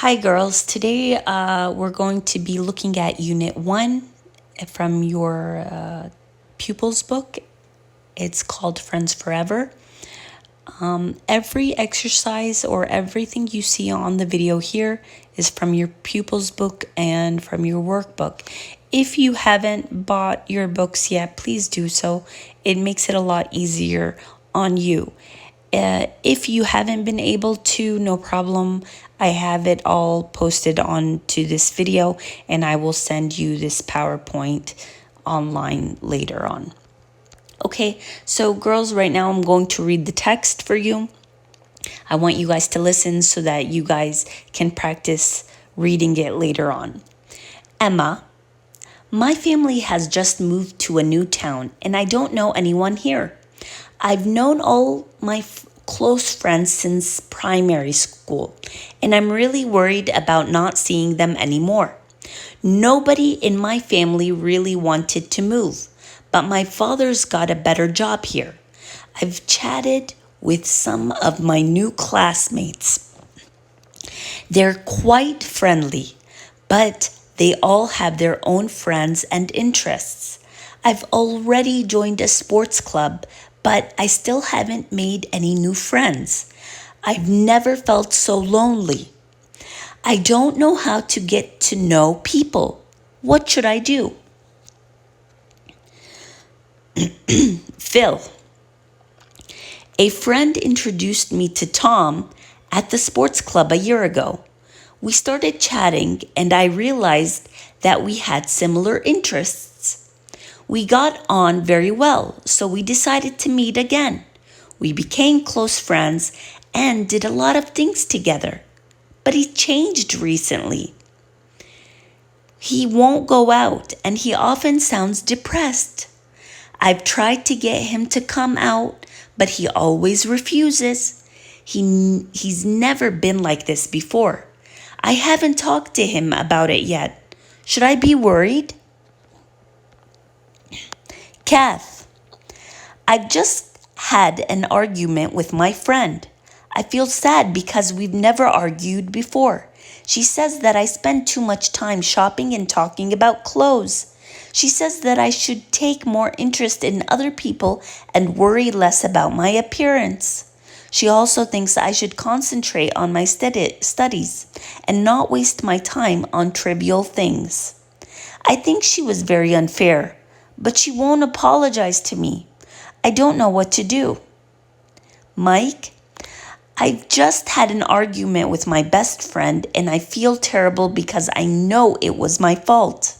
Hi, girls. Today we're going to be looking at Unit 1 from your pupils book. It's called Friends Forever. Every exercise or everything you see on the video here is from your pupils book and from your workbook. If you haven't bought your books yet, please do so. It makes it a lot easier on you. If you haven't been able to, no problem. I have it all posted onto this video and I will send you this PowerPoint online later on. Okay, so girls, right now I'm going to read the text for you. I want you guys to listen so that you guys can practice reading it later on. Emma, my family has just moved to a new town and I don't know anyone here. I've known all my close friends since primary school, and I'm really worried about not seeing them anymore. Nobody in my family really wanted to move, but my father's got a better job here. I've chatted with some of my new classmates. They're quite friendly, but they all have their own friends and interests. I've already joined a sports club, but I still haven't made any new friends. I've never felt so lonely. I don't know how to get to know people. What should I do? Phil. A friend introduced me to Tom at the sports club a year ago. We started chatting and I realized that we had similar interests. We got on very well, so we decided to meet again. We became close friends and did a lot of things together. But he changed recently. He won't go out and he often sounds depressed. I've tried to get him to come out, but he always refuses. He's never been like this before. I haven't talked to him about it yet. Should I be worried? Kath, I've just had an argument with my friend. I feel sad because we've never argued before. She says that I spend too much time shopping and talking about clothes. She says that I should take more interest in other people and worry less about my appearance. She also thinks I should concentrate on my studies and not waste my time on trivial things. I think she was very unfair, but she won't apologize to me. I don't know what to do. Mike, I've just had an argument with my best friend and I feel terrible because I know it was my fault.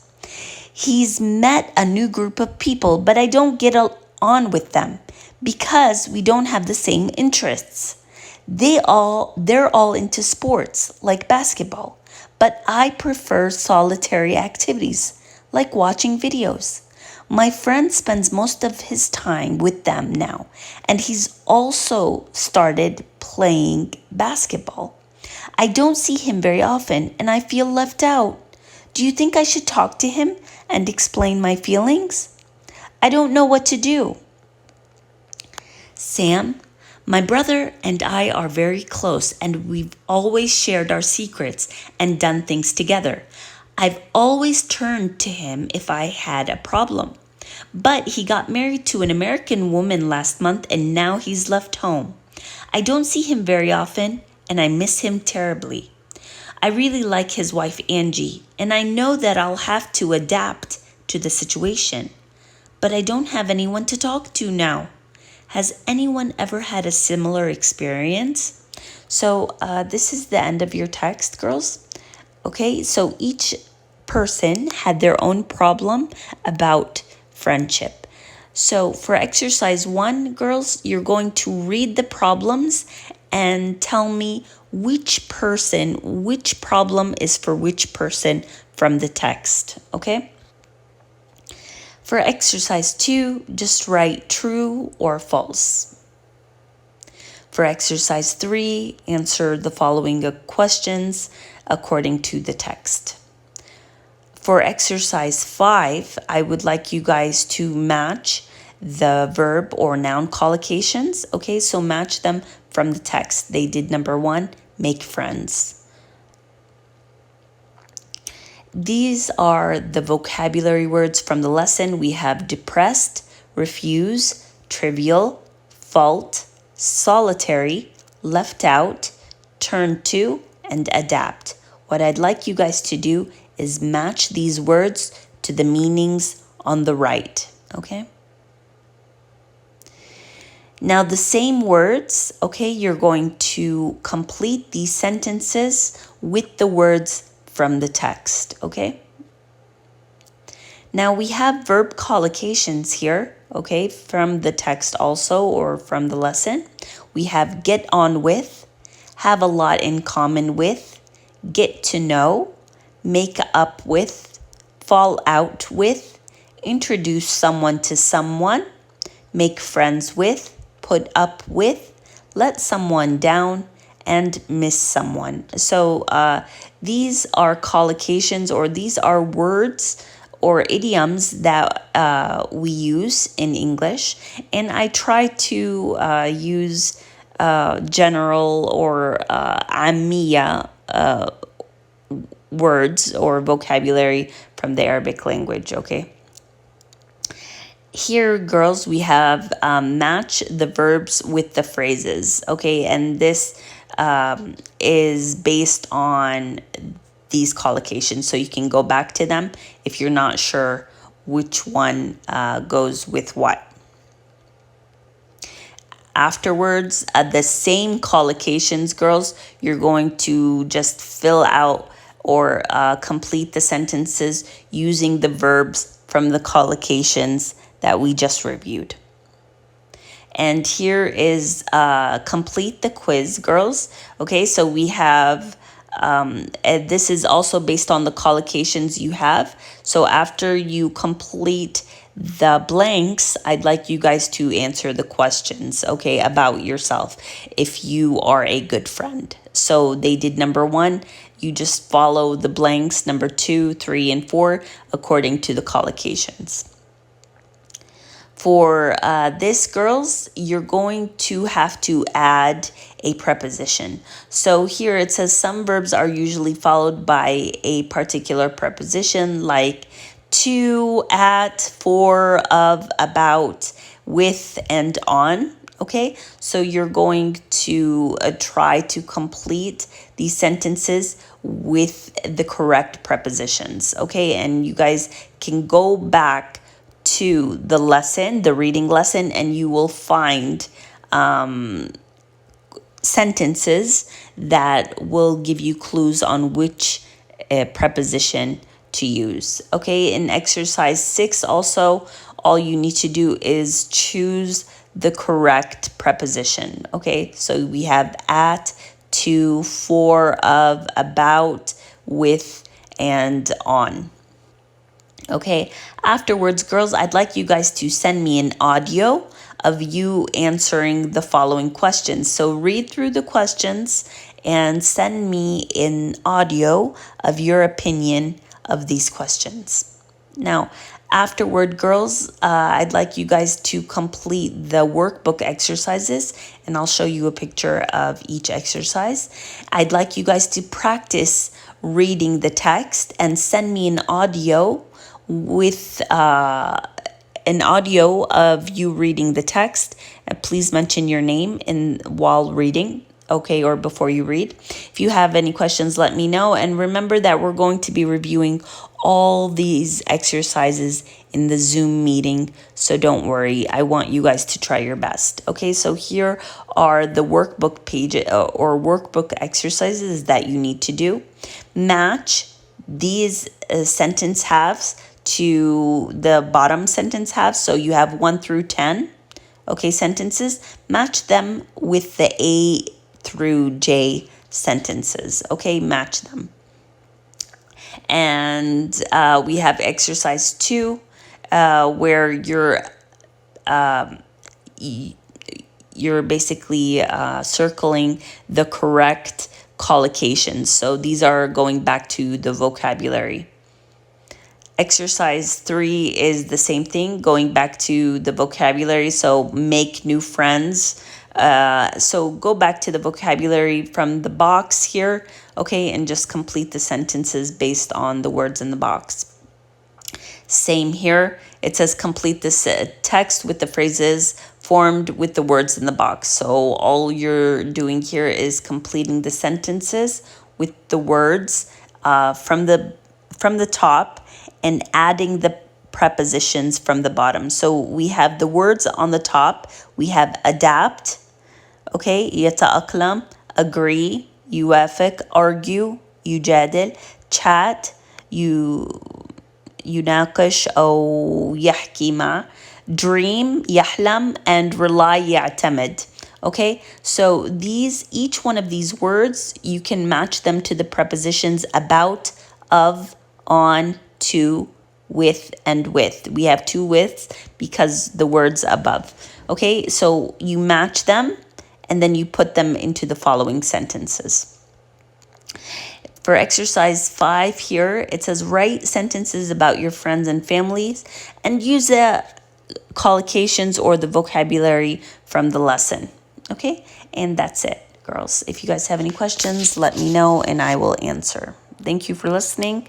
He's met a new group of people, but I don't get on with them because we don't have the same interests. They're all into sports like basketball, but I prefer solitary activities like watching videos. My friend spends most of his time with them now, and he's also started playing basketball. I don't see him very often, and I feel left out. Do you think I should talk to him and explain my feelings? I don't know what to do. Sam, my brother and I are very close, and we've always shared our secrets and done things together. I've always turned to him if I had a problem. But he got married to an American woman last month and now he's left home. I don't see him very often and I miss him terribly. I really like his wife Angie and I know that I'll have to adapt to the situation. But I don't have anyone to talk to now. Has anyone ever had a similar experience? So this is the end of your text, girls. Okay, so each person had their own problem about friendship. So for exercise 1, girls, you're going to read the problems and tell me which problem is for which person from the text, okay? For exercise 2, just write true or false. For exercise 3, answer the following questions according to the text. For exercise 5, I would like you guys to match the verb or noun collocations. Okay, so match them from the text. They did number 1, make friends. These are the vocabulary words from the lesson. We have depressed, refuse, trivial, fault, solitary, left out, turn to, and adapt. What I'd like you guys to do is match these words to the meanings on the right, okay? Now the same words, okay, you're going to complete these sentences with the words from the text, okay? Now we have verb collocations here, okay, from the text also or from the lesson. We have get on with, have a lot in common with, get to know, make up with, fall out with, introduce someone to someone, make friends with, put up with, let someone down, and miss someone. So these are collocations, or these are words or idioms that we use in English. And I try to use general or Amiya words or vocabulary from the Arabic language, okay? Here, girls, we have match the verbs with the phrases, okay? And this is based on these collocations, so you can go back to them if you're not sure which one goes with what. Afterwards, the same collocations, girls, you're going to just fill out or complete the sentences using the verbs from the collocations that we just reviewed. And here is complete the quiz, girls. Okay, so we have, this is also based on the collocations you have. So after you complete the blanks, I'd like you guys to answer the questions, okay, about yourself, if you are a good friend. So they did number 1, you just follow the blanks, number 2, 3, and 4, according to the collocations. For this, girls, you're going to have to add a preposition. So here it says some verbs are usually followed by a particular preposition, like to, at, for, of, about, with, and on. Okay, so you're going to try to complete these sentences with the correct prepositions. Okay, and you guys can go back to the lesson, the reading lesson, and you will find sentences that will give you clues on which preposition to use. Okay, in exercise 6 also, all you need to do is choose the correct preposition. Okay, so we have at, to, for, of, about, with, and on. Okay, afterwards, girls, I'd like you guys to send me an audio of you answering the following questions. So read through the questions and send me an audio of your opinion of these questions. Now, afterward, girls, I'd like you guys to complete the workbook exercises, and I'll show you a picture of each exercise. I'd like you guys to practice reading the text and send me an audio with an audio of you reading the text. Please mention your name while reading, okay, or before you read. If you have any questions, let me know. And remember that we're going to be reviewing all these exercises in the Zoom meeting, so don't worry. I want you guys to try your best. Okay, so here are the workbook page or workbook exercises that you need to do. Match these sentence halves to the bottom sentence halves. So you have 1 through 10, okay, sentences. Match them with the A through J sentences, okay, match them. And we have exercise 2, where you're basically circling the correct collocations. So these are going back to the vocabulary. Exercise 3 is the same thing, going back to the vocabulary. So make new friends. So go back to the vocabulary from the box here. okay, and just complete the sentences based on the words in the box. Same here. It says complete this text with the phrases formed with the words in the box. So all you're doing here is completing the sentences with the words from the top and adding the prepositions from the bottom. So we have the words on the top. We have adapt, okay, يتأقلم, agree, يوافق, argue, يجادل, chat, يناقش أو يحكي مع, dream, يحلم, and rely, يعتمد. Okay, so each one of these words, you can match them to the prepositions about, of, on, to, with, and with. We have two withs because the words above. Okay, so you match them and then you put them into the following sentences. For exercise 5 here, it says write sentences about your friends and families and use the collocations or the vocabulary from the lesson. Okay, and that's it, girls. If you guys have any questions, let me know and I will answer. Thank you for listening.